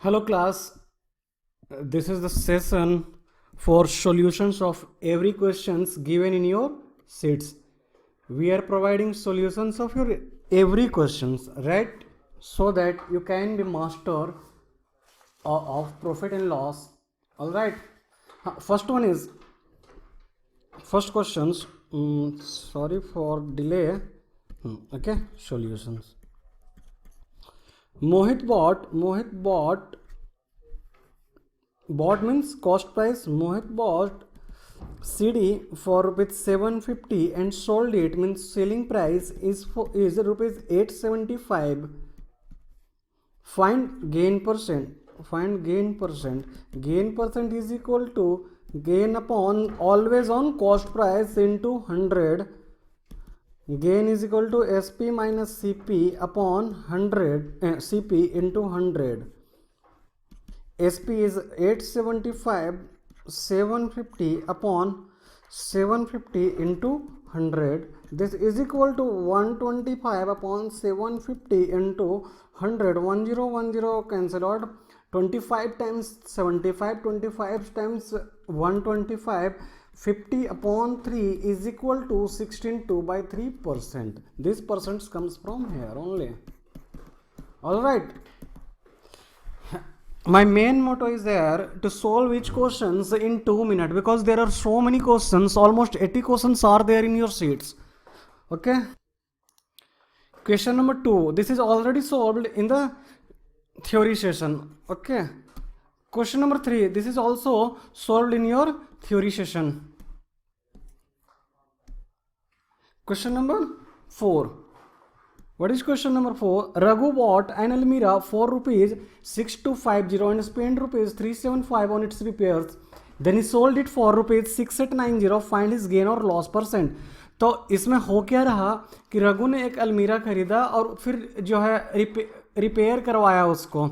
Hello class, this is the session for solutions of every questions given in your sheets. We are providing solutions of your every questions, right? So that you can be master of profit and loss. All right. First one is first questions. Sorry for delay. Okay, solutions. Mohit bought means cost price. Mohit bought CD for rupees 750 and sold it, means selling price is rupees 875. Find gain percent. Gain percent is equal to gain upon always on cost price into 100. Gain is equal to SP minus CP upon 100, CP into 100. SP is 875, 750 upon 750 into 100. This is equal to 125 upon 750 into 100. 1010 cancel out. 25 times 75, 25 times 125, 50 upon 3 is equal to 16.2 by 3%. This percent comes from here only. Alright. My main motto is there to solve each questions in 2 minutes, because there are so many questions, almost 80 questions are there in your sheets. Okay. Question number 2. This is already solved in the theory session. Okay. Question number 3. This is also solved in your theory session. Question number 4. What is question number 4? Raghu bought an Almira for rupees 6250 and spent rupees 375 on its repairs. Then he sold it for rupees 6890. Find his gain or loss percent. तो इसमें हो क्या रहा कि रघु ने एक अलमीरा खरीदा और फिर जो है रिपेयर करवाया उसको,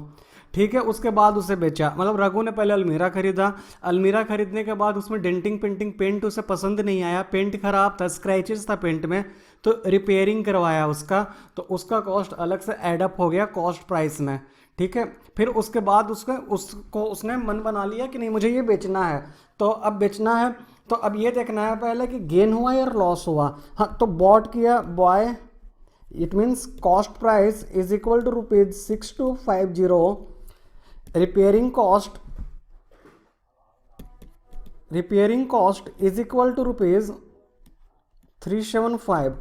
ठीक है, उसके बाद उसे बेचा। मतलब रघु ने पहले अलमीरा खरीदा, अलमीरा खरीदने के बाद उसमें डेंटिंग पेंटिंग पेंट उसे पसंद नहीं आया, पेंट खराब था, स्क्रैचेस था पेंट में, तो रिपेयरिंग करवाया उसका, तो उसका कॉस्ट अलग से एडअप हो गया कॉस्ट प्राइस में, ठीक है। फिर उसके बाद उसने मन बना लिया कि नहीं मुझे ये बेचना है, तो अब बेचना है तो अब ये देखना है पहले कि गेन हुआ या लॉस हुआ। हाँ, तो बॉट किया, buy, it means cost price is equal to rupees 6250, repairing cost is equal to rupees 375।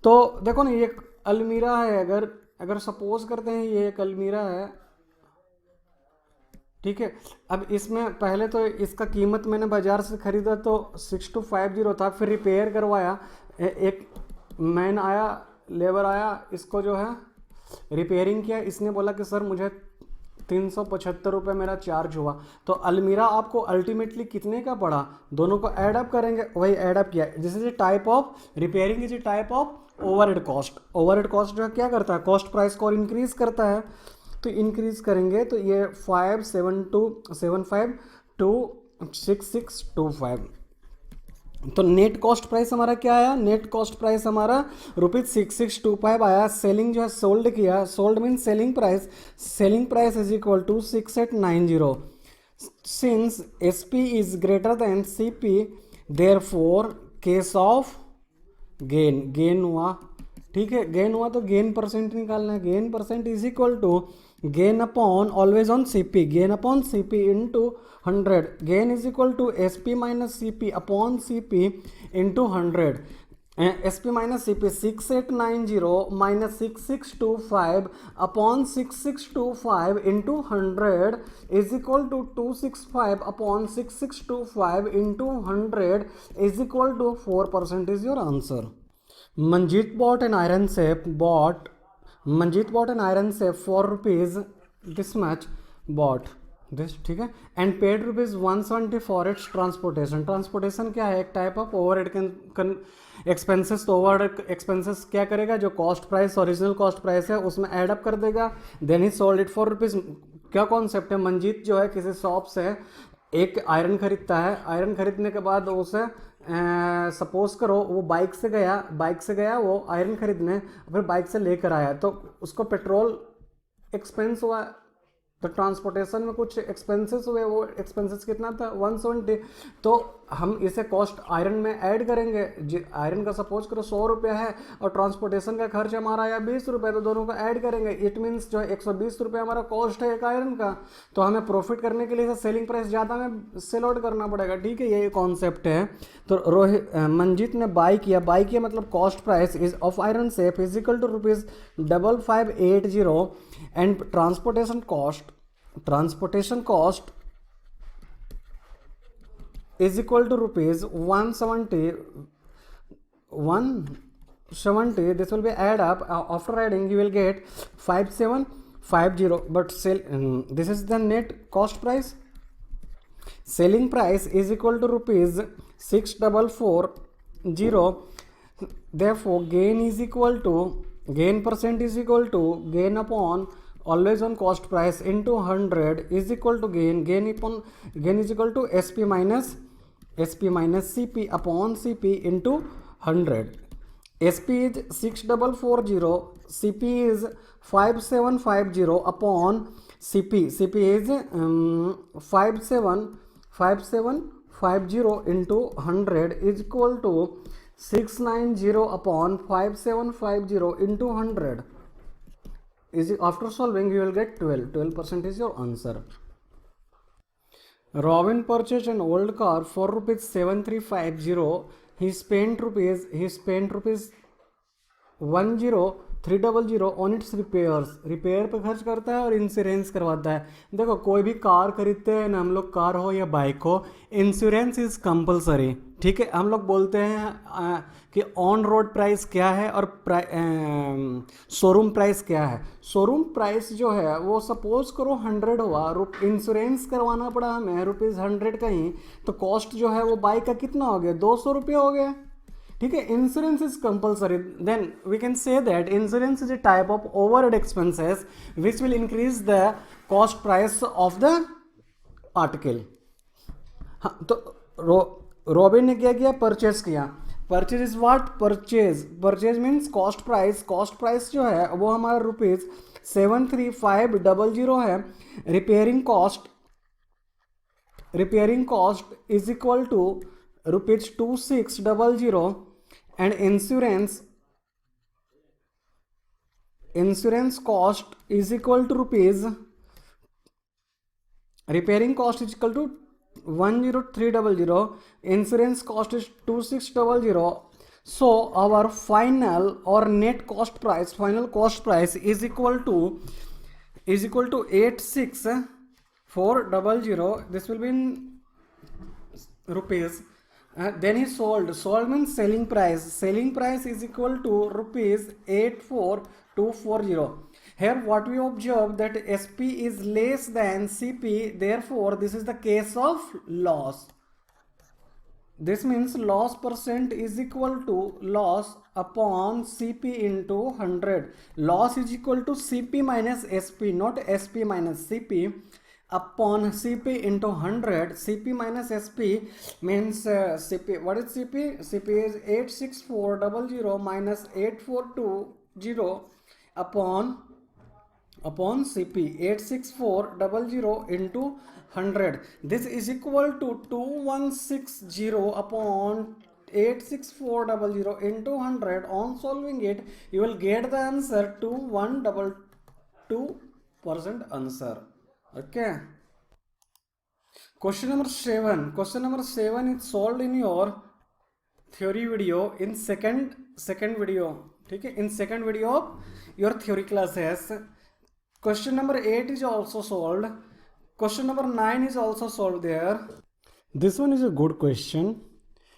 तो देखो ना, ये एक अलमीरा है, अगर सपोज करते हैं ये एक अलमीरा है, ठीक है। अब इसमें पहले तो इसका कीमत मैंने बाजार से खरीदा तो 6250 था, फिर रिपेयर करवाया, एक मैन आया, लेबर आया, इसको जो है रिपेयरिंग किया, इसने बोला कि सर मुझे 375 रुपये मेरा चार्ज हुआ। तो अलमीरा आपको अल्टीमेटली कितने का पड़ा, दोनों को ऐड अप करेंगे, वही ऐड अप किया। This is a type of repairing, is a type of overhead cost. Overhead cost जो है क्या करता है, कॉस्ट प्राइस को इंक्रीज करता है, तो इंक्रीज करेंगे तो ये 57275 टू 6625। तो नेट कॉस्ट प्राइस हमारा क्या आया, नेट कॉस्ट प्राइस हमारा रुपीज 6625 आया। सेलिंग जो है सोल्ड किया, sold mean selling price is equal to 6890। Since SP is greater than CP, therefore case of gain हुआ, ठीक है, गेन हुआ तो गेन परसेंट निकालना है। Gain percent is equal to gain upon always on CP, gain upon CP into 100। Gain is equal to SP minus CP upon CP into 100। SP minus CP 6890 minus 6625 upon 6625 into 100 is equal to 265 upon 6625 into 100 is equal to 4% is your answer. Manjeet bought an iron safe for rupees this much, bought this, ठीक है, and paid rupees 170 for its transportation। Transportation क्या है, एक type of overhead expenses. तो overhead expenses क्या करेगा, जो cost price original cost price है उसमें ऐड अप कर देगा। देन ही सोल्ड इट फॉर रुपीज। क्या कॉन्सेप्ट है, मंजीत जो है किसी शॉप से एक आयरन खरीदता है, आयरन खरीदने के बाद उसे सपोज करो वो बाइक से गया वो आयरन खरीदने, फिर बाइक से लेकर आया, तो उसको पेट्रोल एक्सपेंस हुआ, तो ट्रांसपोर्टेशन में कुछ एक्सपेंसेस हुए, वो एक्सपेंसेस कितना था 170, तो हम इसे कॉस्ट आयरन में ऐड करेंगे। आयरन का सपोज करो 100 रुपया है और ट्रांसपोर्टेशन का खर्च हमारा आया 20 रुपये, तो दोनों को ऐड करेंगे। इट मीन्स जो 120 रुपये हमारा कॉस्ट है एक आयरन का, तो हमें प्रॉफिट करने के लिए सेलिंग प्राइस ज़्यादा में सेल आउट करना पड़ेगा। ठीक है, ये कॉन्सेप्ट है। तो मंजीत ने बाई किया मतलब cost price is of iron safe is equal to ₹5580 and transportation cost is equal to rupees 170. This will be add up, after adding you will get 5750, but this is the net cost price. Selling price is equal to rupees 6440. Therefore gain percent is equal to gain upon always on cost price into 100 is equal to gain is equal to SP minus CP upon CP into 100. SP is 6440, CP is 5750 upon CP is 5750 into 100 is equal to 690 upon 5750 into 100. After solving you will get 12% is your answer. Robin purchased an old car for ₹7350. He spent rupees 10300 on its repairs. Repair पे खर्च करता है और insurance करवाता है। देखो कोई भी कार खरीदते हैं ना हम लोग, कार हो या बाइक हो, इंश्योरेंस इज कंपलसरी। ठीक है, हम लोग बोलते हैं कि ऑन रोड प्राइस क्या है और शोरूम प्राइस क्या है। शोरूम प्राइस जो है वो सपोज करो 100 हुआ, इंश्योरेंस करवाना पड़ा हमें ₹100 का ही, तो कॉस्ट जो है वो बाइक का कितना हो गया, 200 रुपये हो गया। ठीक है, insurance is compulsory. Then we can say that insurance is a type of overhead expenses which will increase the cost price of the article. हाँ, तो रॉबिन ने क्या किया, परचेज किया। Purchase is what, purchase means cost price. Cost price जो है वो हमारा ₹73500 है। Repairing cost is equal to ₹2600 and insurance cost is equal to repairing cost is equal to 10300, insurance cost is 2600. So our final or net cost price, is equal to 86400. This will be in rupees. Then he sold means selling price is equal to ₹84240. Here what we observe that SP is less than CP, therefore this is the case of loss. This means loss percent is equal to loss upon CP into 100. Loss is equal to CP minus SP, not SP minus CP, upon CP into 100. CP minus SP means CP. What is CP? CP is 86400 minus 8420 upon CP. 86400 into 100. This is equal to 2160 upon 86400 into 100. On solving it, you will get the answer 2122% answer. Okay. Question number 7 is solved in your theory video in second video. ठीक है, in second video of your theory classes. Question number 8 is also solved. Question number 9 is also solved there. This one is a good question.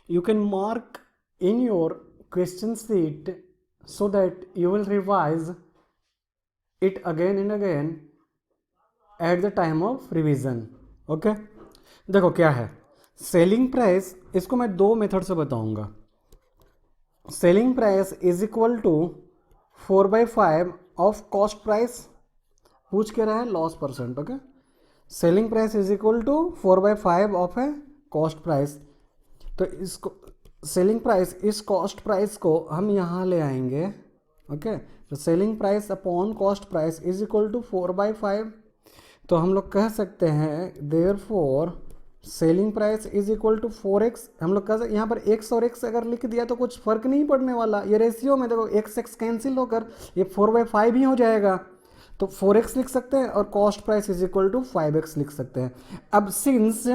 You can mark in your question sheet so that you will revise it again and again at the time of revision. Okay, देखो क्या है selling price, इसको मैं दो method से बताऊंगा। Selling price is equal to 4/5 of cost price, पूछ के रहा है loss percent. Okay, selling price is equal to 4/5 of a cost price. तो इसको सेलिंग प्राइस, इस कॉस्ट प्राइस को हम यहाँ ले आएंगे। ओके, तो selling price upon cost price is equal to 4/5। तो हम लोग कह सकते हैं therefore selling price is equal to 4x। हम लोग कह सकते यहाँ पर x और x अगर लिख दिया तो कुछ फर्क नहीं पड़ने वाला, ये रेशियो में देखो x कैंसिल होकर ये 4/5 ही हो जाएगा, तो 4x लिख सकते हैं और cost price is equal to 5x लिख सकते हैं। अब सिंस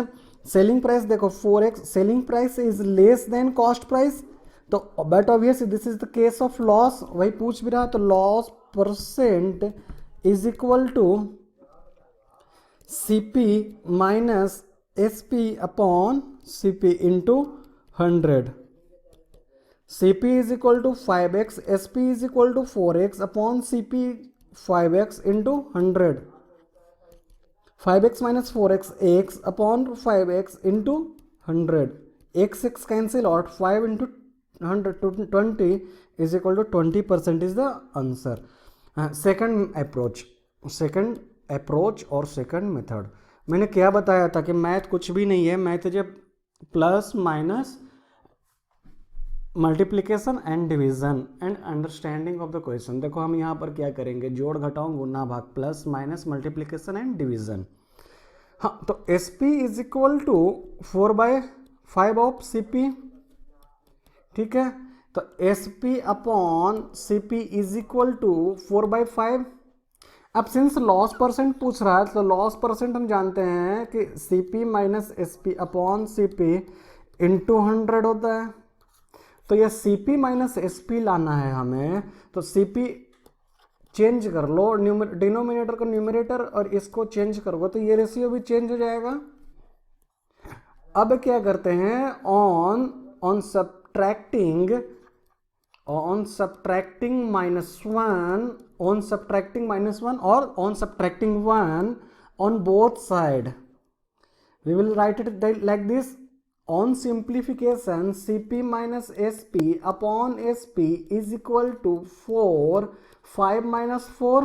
सेलिंग प्राइस देखो 4x, selling price is less than cost price, तो but obviously this is the case of loss, वही पूछ भी रहा, तो loss percent is equal to CP minus SP upon CP into 100। CP is equal to 5x, SP is equal to 4x upon CP 5x into 100। 5x minus 4x x upon 5x into 100, x cancel out, 5 into 100 20 is equal to 20% is the answer. Second approach और second method, मैंने क्या बताया था कि math कुछ भी नहीं है, मैथ जब plus minus multiplication and division and understanding of the question. देखो हम यहाँ पर क्या करेंगे, जोड़ घटाओ गुना भाग, plus minus multiplication and division. हाँ, तो SP इज इक्वल टू 4/5 ऑफ CP, ठीक है, तो SP upon CP is equal to 4/5। अब सिंस लॉस परसेंट पूछ रहा है तो लॉस परसेंट हम जानते हैं कि CP minus SP upon CP into 100 होता है, तो ये CP माइनस SP लाना है हमें, तो CP चेंज कर लो, डिनोमिनेटर को न्यूमरेटर और इसको चेंज करोगे तो ये रेशियो भी चेंज हो जाएगा। अब क्या करते हैं, ऑन सब्ट्रैक्टिंग -1 और on subtracting 1 on both side, we will write it like this, on simplification CP minus SP upon SP is equal to 4, 5 minus 4,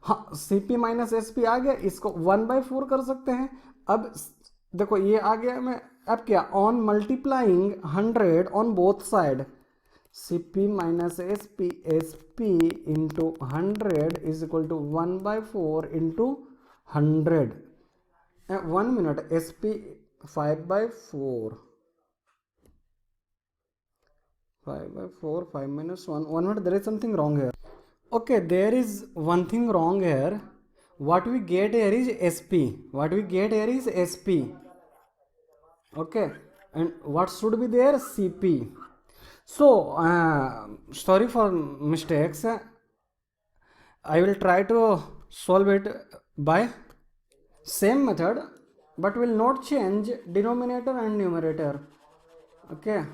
हाँ CP माइनस SP आ गया, इसको 1/4 कर सकते हैं। अब देखो ये आ गया, मैं अब क्या, on multiplying 100 on both side, CP minus SP into 100 is equal to 1/4 into 100। 1 minute, SP 5/4, 5 minus 1 minute, there is something wrong here. Okay, there is one thing wrong here. What we get here is SP. Okay, and what should be there, CP. So sorry for mistakes, I will try to solve it by same method, but will not change denominator and numerator. Okay,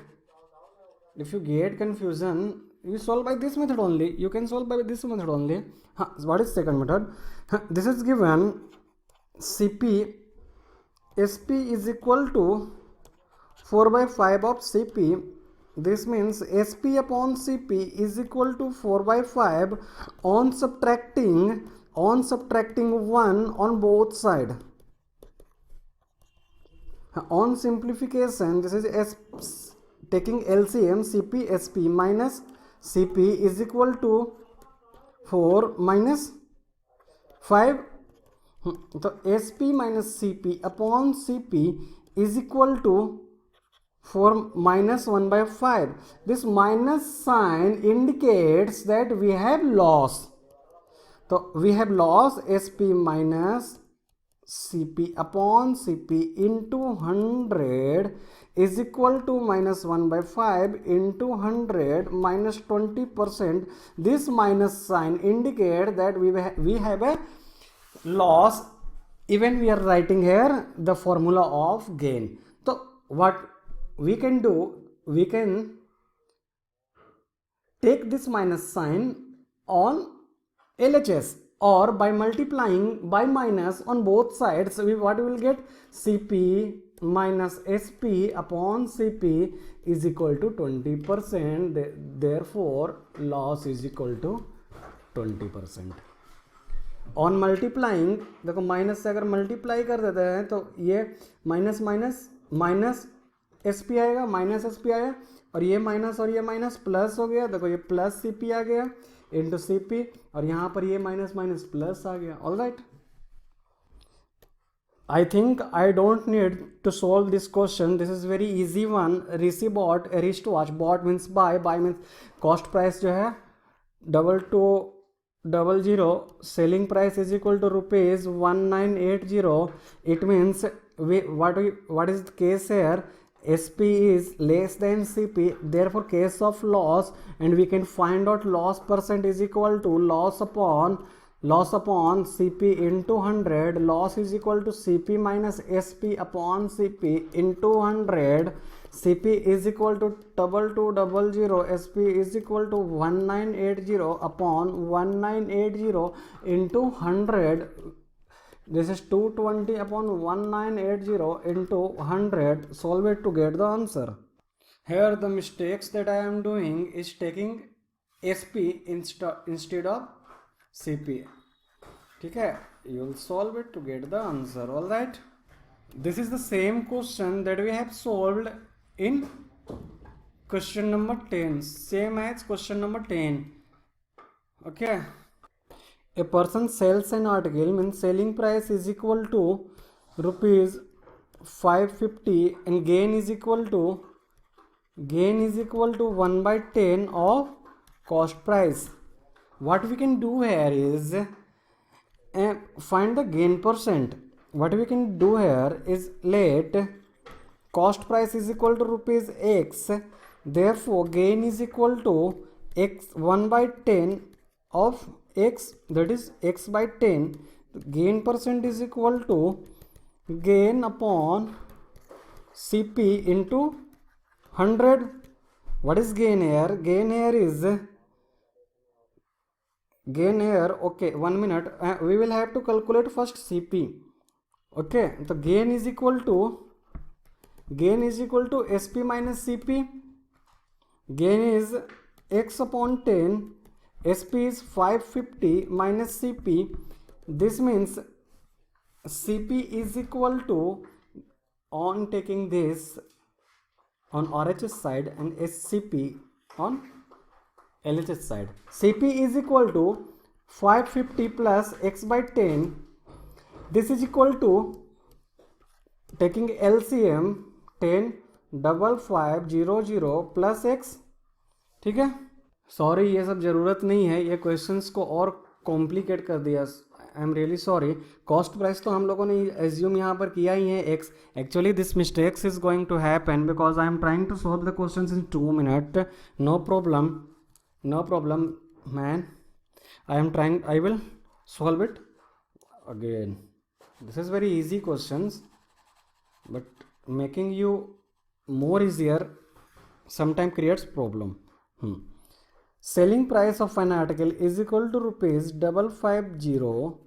if you get confusion, you solve by this method only, you can solve by this method only. What is second method? This is given CP SP is equal to 4/5 of CP. This means SP upon CP is equal to 4/5 on subtracting 1 on both side. On simplification, this is taking LCM, CP SP minus CP is equal to 4 minus 5. तो SP minus CP upon CP is equal to 4 minus 1/5. This minus sign indicates that we have loss. So we have loss SP minus CP upon CP into 100 is equal to minus 1/5 into 100 minus 20%. This minus sign indicates that we have a loss. Even we are writing here the formula of gain. So what we can do, we can take this minus sign on LHS, or by multiplying by minus on both sides, what we will get, CP minus SP upon CP is equal to 20%. Therefore loss is equal to 20%. On multiplying, देखो minus से अगर multiply कर देते हैं तो ये minus minus minus SP आएगा, minus SP आया, और ये माइनस प्लस हो गया, देखो ये प्लस CP आ गया इंटू CP, और यहाँ पर ये माइनस माइनस प्लस आ गया। All right, I think I don't need to solve this question. This is very easy one. Rishi bought a wristwatch. Bought means buy. Buy means cost price जो है 2200. Selling price is equal to rupees 1980. It means what is the case here? SP is less than CP. Therefore, case of loss, and we can find out loss percent is equal to loss upon CP into 100. Loss is equal to CP minus SP upon CP into 100. CP is equal to 2200. SP is equal to 1980 upon 1980 into 100. This is 220 upon 1980 into 100. Solve it to get the answer. Here the mistakes that I am doing is taking SP instead of CP. ठीक है, you will solve it to get the answer. All right. This is the same question that we have solved in question number 10. Same as question number 10. Okay. A person sells an article, means selling price is equal to rupees 550 and gain is equal to 1 by 10 of cost price. What we can do here is find the gain percent. What we can do here is let cost price is equal to rupees X. Therefore, gain is equal to X 1 by 10 of X, that is X by 10. Gain percent is equal to gain upon CP into 100. What is gain here? Gain here, okay, 1 minute. We will have to calculate first CP. Okay, so gain is equal to SP minus CP. Gain is X upon 10. SP is 550 minus CP. This means CP is equal to, on taking this on RHS side and SCP on LHS side, CP is equal to 550 plus X by 10. This is equal to, taking LCM, 10 5500 plus X. ठीक है, sorry ये सब ज़रूरत नहीं है, ये questions को और कॉम्प्लिकेट कर दिया. I am really sorry. Cost price तो हम लोगों ने एज्यूम यहाँ पर किया ही है x. Actually this mistakes is going to happen because I am trying to solve the questions in 2 minute. No problem man. I will solve it again. This is very easy questions, but making you more easier sometimes creates problem. Selling price of an article is equal to rupees 550.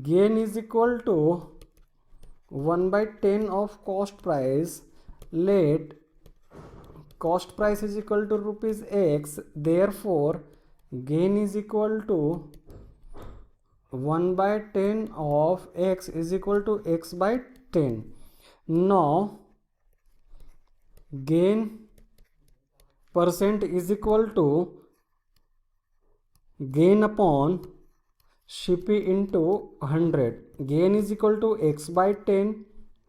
Gain is equal to 1 by 10 of cost price. Let cost price is equal to rupees X. Therefore, gain is equal to 1 by 10 of X is equal to X by 10. Now, gain percent is equal to gain upon CP into 100. Gain is equal to X by 10.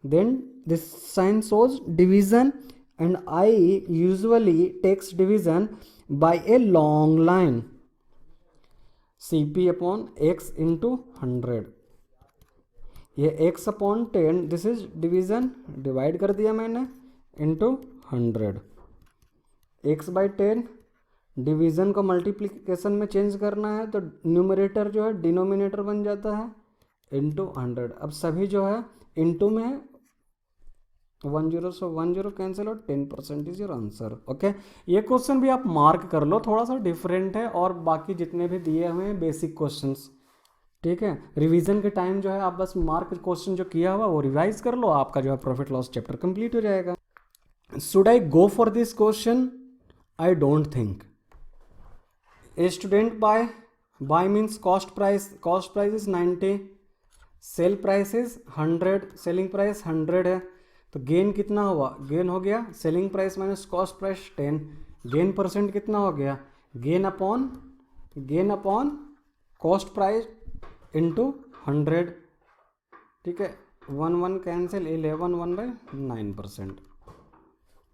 Then this sign shows division, and I usually takes division by a long line. CP upon X into 100. ये X upon 10, this is division, divide कर दिया मैंने, into 100. X by 10 division को multiplication में change करना है तो numerator जो है डिनोमिनेटर बन जाता है, इंटू 100. अब सभी जो है इंटू में 10, सो 10 कैंसिल और 10% इज योर आंसर. ओके, ये क्वेश्चन भी आप मार्क कर लो, थोड़ा सा डिफरेंट है और बाकी जितने भी दिए हुए हैं बेसिक क्वेश्चंस. ठीक है, रिवीजन के टाइम जो है आप बस मार्क क्वेश्चन जो किया हुआ वो रिवाइज कर लो, आपका जो है प्रॉफिट लॉस चैप्टर कंप्लीट हो जाएगा. Should I go for this question? I don't think. A student bye means cost price is 90, sale price is 100, selling price 100 है, तो गेन कितना हुआ? गेन हो गया selling price minus cost price 10. Gain percent कितना हो गया? Gain upon cost price into 100. ठीक है, 1 कैंसिल, 11 1/9%,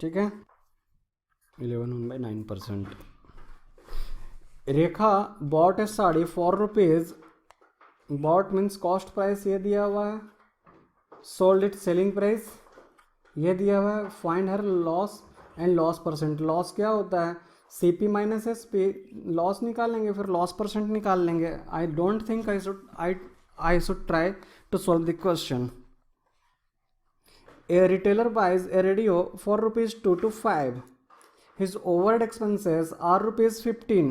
ठीक है, 11 1/9%। Rekha bought a sari 4 rupees, bought means cost price ये दिया हुआ है, सोल्ड इट सेलिंग प्राइस ये दिया हुआ है, find her loss and loss percent. Loss क्या होता है, CP माइनस SP, लॉस निकालेंगे फिर लॉस परसेंट निकाल लेंगे। I don't think I should try to solve the question. A retailer buys a radio for rupees 2 to 5. His overhead expenses are rupees 15.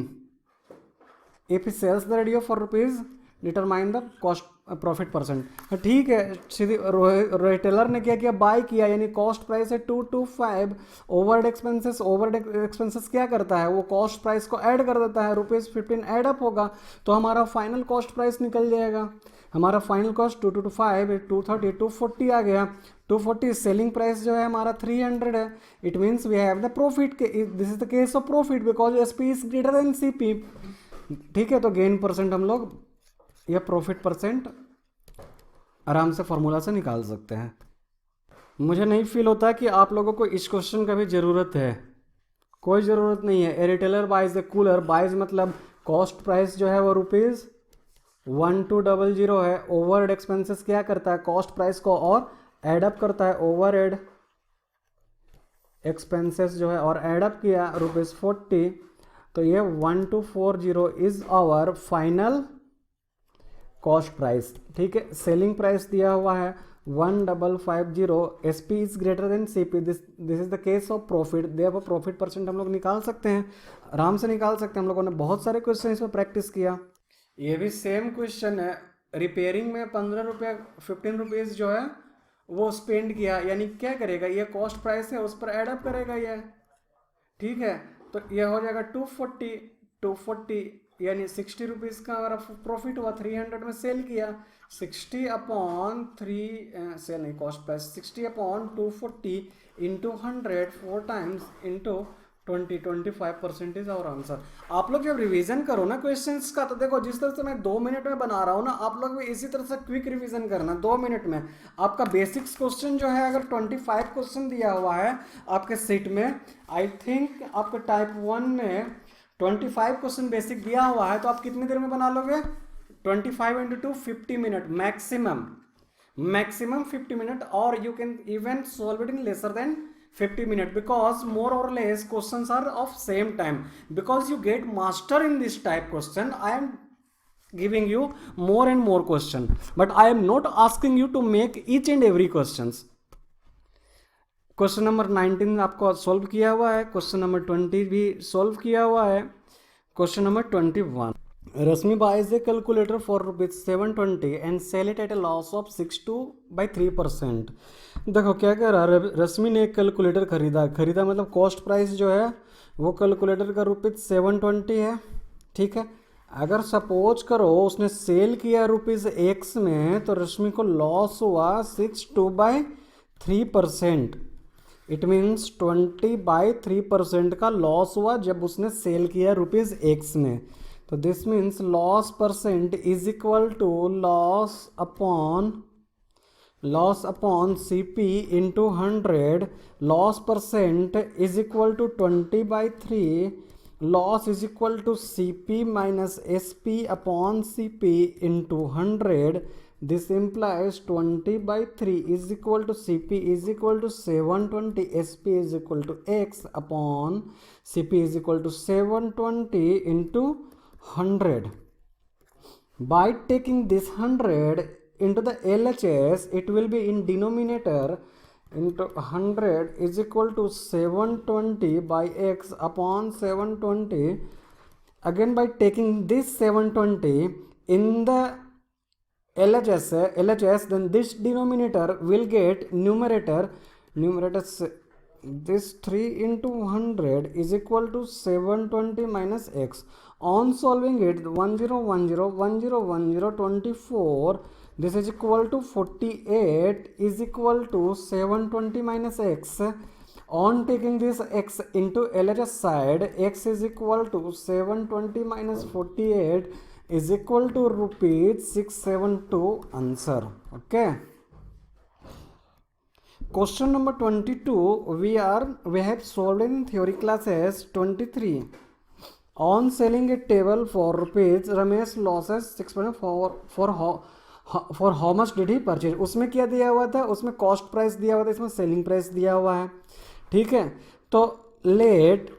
If he sells the radio for rupees, determine the cost profit percent। ठीक है, सीधी retailer ने क्या किया, bye किया, यानी cost price है 2 to 5। Overhead expenses क्या करता है, वो कॉस्ट प्राइस को ऐड कर देता है, ₹15 ऐड अप होगा तो हमारा फाइनल कॉस्ट प्राइस निकल जाएगा। हमारा फाइनल कॉस्ट 2 to 5 230 240 आ गया। 240 सेलिंग प्राइस जो है हमारा 300 है। It means we have the profit, this is the case of profit because SP is greater than CP। ठीक है, तो गेन परसेंट हम लोग या प्रॉफिट परसेंट आराम से फॉर्मूला से निकाल सकते हैं। मुझे नहीं फील होता कि आप लोगों को इस क्वेश्चन का भी ज़रूरत है, कोई ज़रूरत नहीं है। A retailer buys the cooler, buys मतलब कॉस्ट प्राइस जो है वो ₹1200 है। ओवरहेड एक्सपेंसेस क्या करता है, कॉस्ट प्राइस को और एडअप करता है, ओवरहेड एक्सपेंसेस जो है और एडअप किया ₹40, तो ये 1240 is our final cost price. ठीक है, सेलिंग प्राइस दिया हुआ है 1550, SP is greater than CP, this is the case of profit. Therefore profit percent हम लोग निकाल सकते हैं, आराम से निकाल सकते हैं। हम लोगों ने बहुत सारे क्वेश्चन इसमें प्रैक्टिस किया। ये भी सेम क्वेश्चन है, रिपेयरिंग में 15 रुपीज़ जो है वो स्पेंड किया, यानी क्या करेगा, ये कॉस्ट प्राइस है उस पर एडअप करेगा ये। ठीक है, तो ये हो जाएगा 240 यानी 60 रुपीज़ का हमारा प्रॉफिट हुआ। 300 में सेल किया, 60/3 सेल नहीं cost price, 60/240 into 100 4 times into 25% is our answer. आप लोग जब रिवीजन करो ना क्वेश्चंस का, तो देखो जिस तरह से मैं 2 मिनट में बना रहा हूँ ना, आप लोग भी इसी तरह से क्विक रिवीजन करना 2 मिनट में। आपका बेसिक्स क्वेश्चन जो है अगर 25 क्वेश्चन दिया हुआ है आपके सीट में, आई थिंक आपके टाइप 1 में 25 क्वेश्चन बेसिक दिया हुआ है, तो आप कितनी देर में बना लोगे, 25 into 2 50 मिनट मैक्सिमम 50 मिनट, और you can even solve it in lesser than 50 minutes because more or less questions are of same time, because you get master in this type question. I am giving you more and more question, but I am not asking you to make each and every questions. Question number 19 आपको solve किया हुआ है, question number 20 भी solve किया हुआ है। Question number 21, Rasmi buys a calculator for ₹720 and sell it at a loss of 62/3%। देखो क्या कह रहा है, रश्मि ने एक कैलकुलेटर खरीदा मतलब कॉस्ट प्राइस जो है वो कैलकुलेटर का ₹720 है। ठीक है, अगर सपोज करो उसने सेल किया ₹X में, तो रश्मि को लॉस हुआ 62/3%। इट मीन्स 20/3% का लॉस हुआ जब उसने सेल किया ₹X में। तो this means loss percent is equal to loss upon CP into 100। Loss percent is equal to 20/3, loss is equal to CP minus SP upon CP into 100। This implies 20/3 is equal to CP is equal to 720, SP is equal to X upon CP is equal to 720 into 100. By taking this 100 into the LHS, it will be in denominator into 100 is equal to 720 by X upon 720. Again by taking this 720 in the LHS, then this denominator will get numerator this 3 into 100 is equal to 720 minus X. On solving it, 1010 this is equal to 48 is equal to 720 minus X. On taking this X into LHS side, X is equal to 720 minus 48 is equal to ₹672 answer. Okay. Question number 22, we have solved in theory classes 23. On selling a table for rupees, Ramesh losses 6.4 for how much did he purchase? उसमें क्या दिया हुआ था? उसमें cost price दिया हुआ था, इसमें सेलिंग प्राइस दिया हुआ है. ठीक है, तो let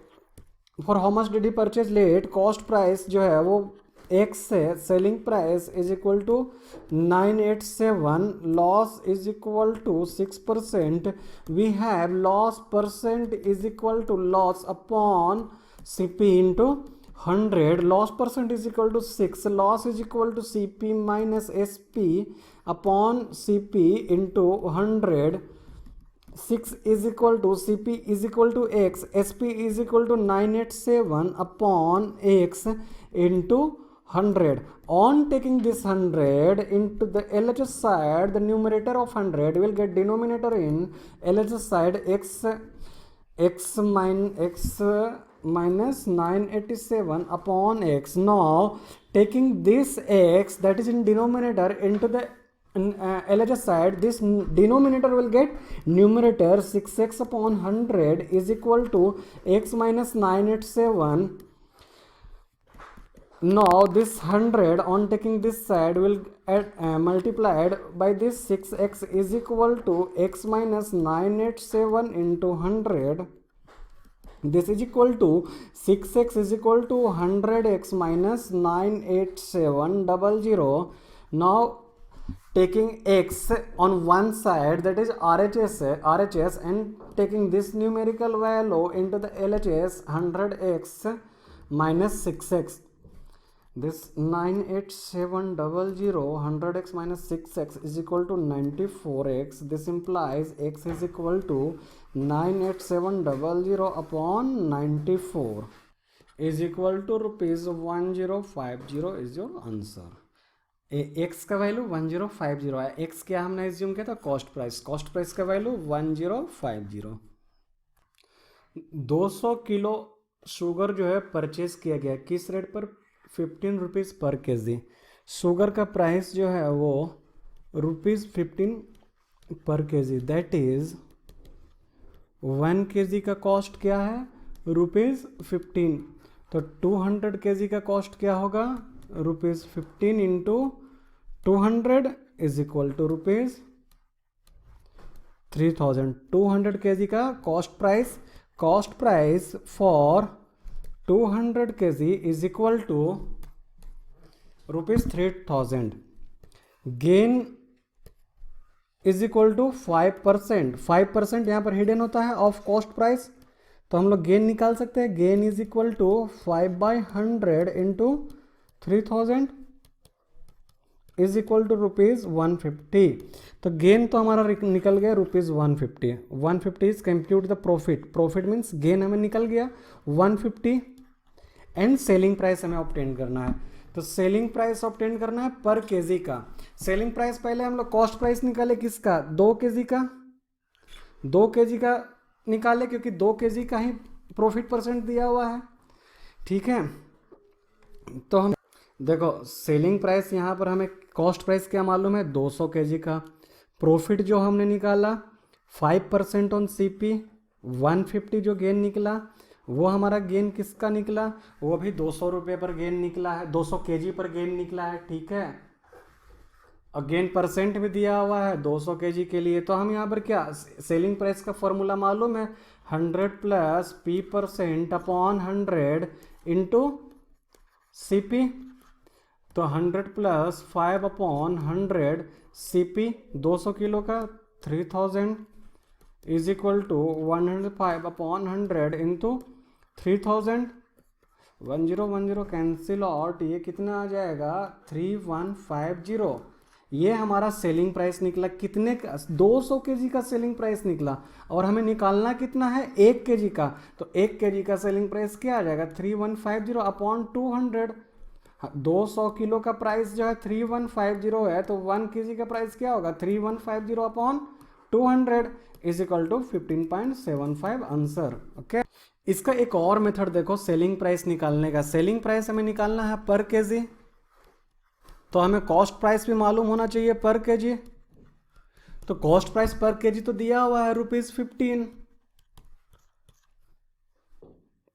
for how much did he purchase, let cost price जो है वो x से selling price is equal to 987, loss is equal to 6%. We have loss percent is equal to loss upon CP into 100. Loss percent is equal to 6, loss is equal to CP minus SP upon CP into 100. 6 is equal to CP is equal to X, SP is equal to 987 upon X into 100. On taking this 100 into the LHS side, the numerator of 100 will get denominator in LHS side x minus 987 upon X. Now taking this X that is in denominator into the LHS side, this denominator will get numerator 6x upon 100 is equal to x minus 987. Now this 100 on taking this side will multiplied by this 6x is equal to x minus 987 into 100. This is equal to 6x is equal to 100x minus 98700. Now taking x on one side, that is RHS, and taking this numerical value into the LHS, 100x minus 6x. This 98700 100x minus 6x is equal to 94x. This implies x is equal to 98700 upon 94 is equal to rupees 1050 is your answer. X का value 1050 है. X क्या हमने assume किया था? Cost price. Cost price का value 1050. 200 kilo sugar जो है purchase किया गया किस रेट पर? 15 रुपीज़ पर केजी. शुगर का प्राइस जो है वो ₹15 पर केजी. दैट इज 1 केजी का कॉस्ट क्या है? ₹15. तो 200 केजी का कॉस्ट क्या होगा? ₹15 into 200 is equal to ₹3000. 200 kg का cost price for 200 kg is equal to ₹3000. Gain is equal to 5%. 5% यहाँ पर हिडन होता है ऑफ कॉस्ट प्राइस, तो हम लोग गेन निकाल सकते हैं. Gain is equal to 5/100 into 3000 is equal to ₹150. तो गेन तो हमारा निकल गया ₹150. 150 is compute the profit. Profit means gain हमें निकल गया 150 एंड सेलिंग प्राइस हमें ऑब्टेन करना है. तो सेलिंग प्राइस ऑब्टेन करना है पर केजी का. सेलिंग प्राइस पहले हम लोग कॉस्ट प्राइस निकाले किसका? 2 केजी का. 2 केजी का निकाले क्योंकि 2 केजी का ही प्रॉफिट परसेंट दिया हुआ है. ठीक है, तो हम देखो सेलिंग प्राइस यहाँ पर हमें कॉस्ट प्राइस क्या मालूम है? 200 kg का. प्रॉफिट जो हमने निकाला 5% ऑन CP, 150 जो गेन निकला वो हमारा गेन किसका निकला? वो भी 200 रुपये पर गेन निकला है, 200 kg पर गेन निकला है. ठीक है, और गेन परसेंट भी दिया हुआ है 200 kg के लिए. तो हम यहाँ पर क्या सेलिंग प्राइस का फॉर्मूला मालूम है? 100 plus P% upon 100 into CP. तो 100 प्लस 5 अपॉन 100 CP 200 किलो का 3000 is equal to 105 upon 100 into 3000. 1010 cancel out. ये कितना आ जाएगा? 3150. ये हमारा सेलिंग प्राइस निकला. कितने का? 200 kg का सेलिंग प्राइस निकला और हमें निकालना कितना है? 1 kg का. तो 1 kg का सेलिंग प्राइस क्या आ जाएगा? 3150 अपॉन 200. 200 किलो का प्राइस जो है 3150 है, तो 1 kg का प्राइस क्या होगा? 3150 अपॉन 200 is equal to 15.75 answer. Okay, इसका एक और मेथड देखो सेलिंग प्राइस निकालने का. सेलिंग प्राइस हमें निकालना है पर केजी, तो हमें कॉस्ट प्राइस भी मालूम होना चाहिए पर केजी. तो कॉस्ट प्राइस पर केजी तो दिया हुआ है ₹15।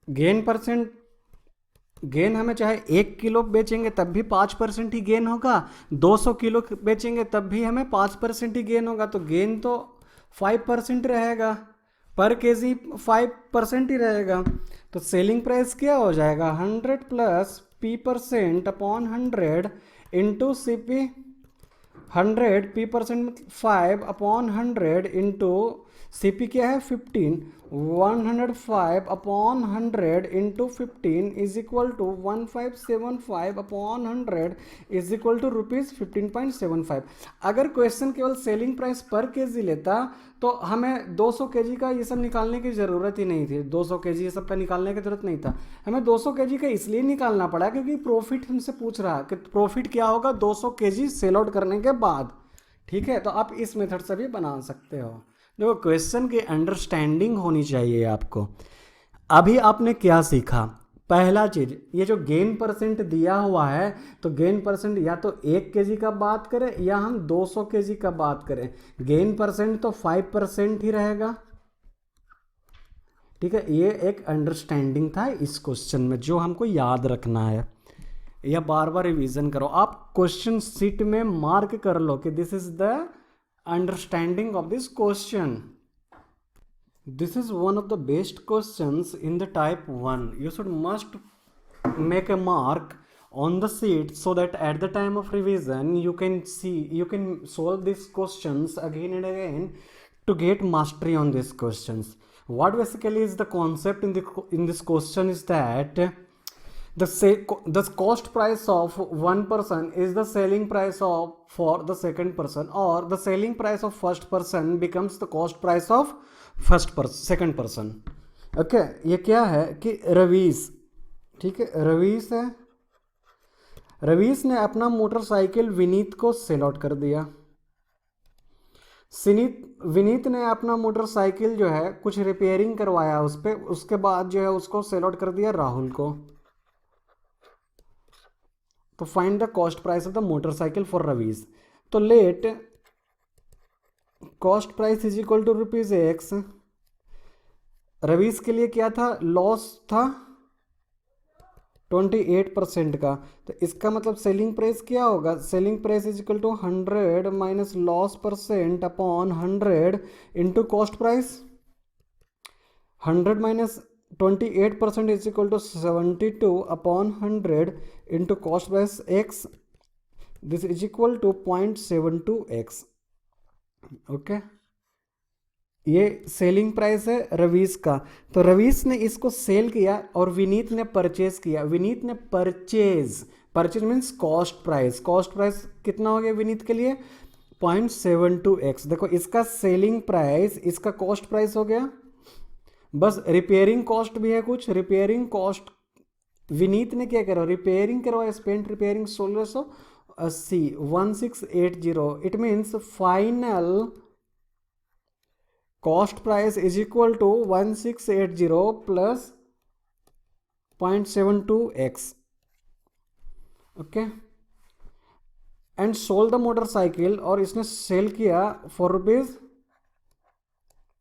गेन परसेंट, गेन हमें चाहे 1 किलो बेचेंगे तब भी 5% ही गेन होगा, 200 किलो बेचेंगे तब भी हमें 5% ही गेन होगा, तो गेन तो 5% रहेगा, पर केजी 5% ही रहेगा। तो सेलिंग प्राइस क्या हो जाएगा, 100 plus P% upon 100 into CP। 100 P% 5 upon 100 into CP क्या है 15। 105 upon 100 into 15 is equal to 1575 upon 100 is equal to ₹15.75। अगर क्वेश्चन केवल सेलिंग प्राइस पर केजी लेता तो हमें 200 केजी का ये सब निकालने की ज़रूरत ही नहीं थी, 200 केजी ये सब का निकालने की ज़रूरत नहीं था। हमें 200 केजी का इसलिए निकालना पड़ा क्योंकि प्रॉफिट हमसे पूछ रहा है कि प्रॉफिट क्या होगा 200 केजी सेल आउट करने के बाद। ठीक है, तो आप इस मेथड से भी बना सकते हो। देखो क्वेश्चन की अंडरस्टैंडिंग होनी चाहिए आपको। अभी आपने क्या सीखा, पहला चीज ये जो गेन परसेंट दिया हुआ है, तो गेन परसेंट या तो 1 केजी का बात करें या हम 200 केजी का बात करें, गेन परसेंट तो 5% ही रहेगा। ठीक है, ये एक अंडरस्टैंडिंग था इस क्वेश्चन में जो हमको याद रखना है, या बार बार रिवीजन करो। आप क्वेश्चन सीट में मार्क कर लो कि this is the understanding of this question. This is one of the best questions in the type 1. You should must make a mark on the sheet so that at the time of revision you can see, you can solve these questions again and again to get mastery on these questions. What basically is the concept in this question is that the cost price of one person is the selling price of for the second person, or the selling price of first person becomes the cost price of second person. Okay, ये क्या है कि रवीश, ठीक है, रवीश है, रवीश ने अपना motorcycle Vineet को सेल आउट कर दिया। विनीत ने अपना मोटरसाइकिल जो है कुछ रिपेयरिंग करवाया उस पर, उसके बाद जो है उसको सेल आउट कर दिया राहुल को। तो find the cost price of the motorcycle for Ravish. तो let cost price is equal to ₹X। Ravish के लिए क्या था, लॉस था 28% का, तो इसका मतलब सेलिंग प्राइस क्या होगा, selling price is equal to 100 minus loss percent upon 100 into cost price. 100 minus 28% is equal to 72 upon 100 into cost price x. This is equal to 0.72x. Okay, ये सेलिंग प्राइस है रवीश का। तो रवीश ने इसको cell किया और विनीत ने परचेज किया। विनीत ने परचेज मीन्स कॉस्ट प्राइस कितना हो गया विनीत के लिए 0.72x। देखो इसका सेलिंग प्राइस, इसका कॉस्ट प्राइस हो गया, बस रिपेयरिंग कॉस्ट भी है कुछ, रिपेयरिंग कॉस्ट विनीत ने क्या करा, रिपेयरिंग करवाया, spent repairing 1680 1680। It means final cost price is equal to 1680 plus 0.72x। Okay, and sold the motorcycle, और इसने सेल किया फॉर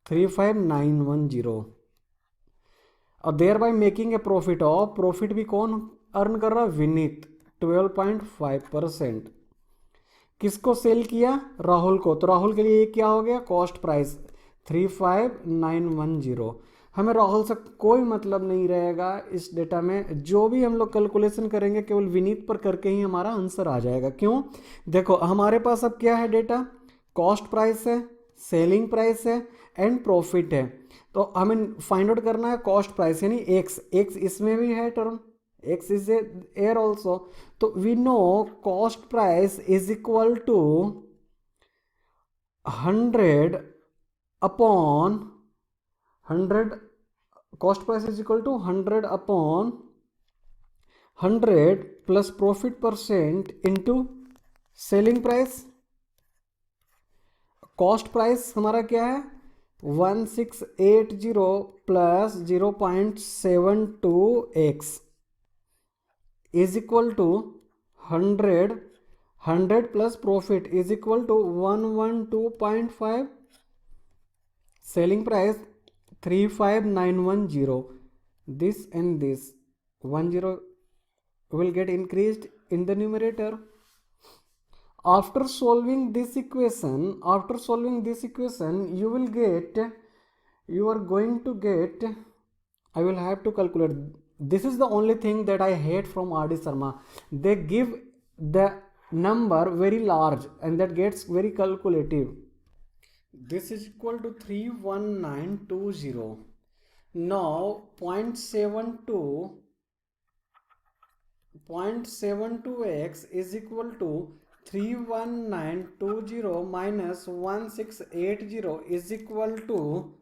₹35,910, और thereby making a profit of, profit भी कौन अर्न कर रहा, विनीत 12.5%। किसको सेल किया, राहुल को, तो राहुल के लिए क्या हो गया, कॉस्ट प्राइस 35,910। हमें राहुल से कोई मतलब नहीं रहेगा इस डेटा में, जो भी हम लोग कैलकुलेशन करेंगे केवल विनीत पर करके ही हमारा आंसर आ जाएगा। क्यों, देखो हमारे पास अब क्या है डेटा, कॉस्ट प्राइस है, सेलिंग प्राइस है एंड प्रॉफिट है। तो हमें फाइंड आउट करना है कॉस्ट प्राइस, यानी एक्स इसमें भी है term, x is air also. तो we know cost price is equal to 100 upon 100, cost price is equal to 100 upon 100 plus profit percent into selling price. Cost price हमारा क्या है 1680 plus 0.72x is equal to 100 100 plus profit is equal to 112.5. Selling price 35910. This and this 10 will get increased in the numerator. After solving this equation, you will get, you are going to get, I will have to calculate. This is the only thing that I hate from RD Sharma. They give the number very large and that gets very calculative. This is equal to 31920. Now 0.72x is equal to 31920 minus 1680 is equal to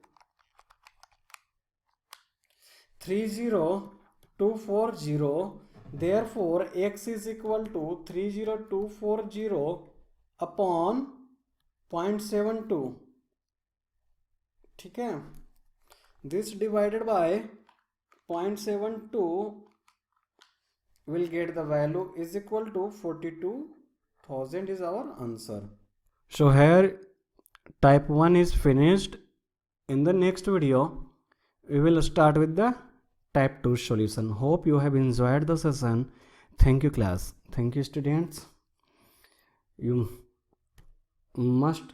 30240. Therefore x is equal to 30240 upon 0.72. ठीक है, this divided by 0.72 will get the value is equal to 42,000 is our answer. So here type 1 is finished. In the next video we will start with the type 2 solution. Hope you have enjoyed the session. Thank you class. Thank you students. You must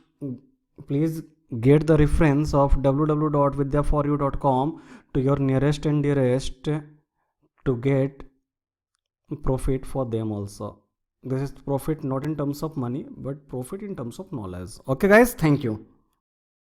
please get the reference of www.vidyaforyou.com to your nearest and dearest to get profit for them also. This is profit not in terms of money but profit in terms of knowledge. Okay guys, thank you.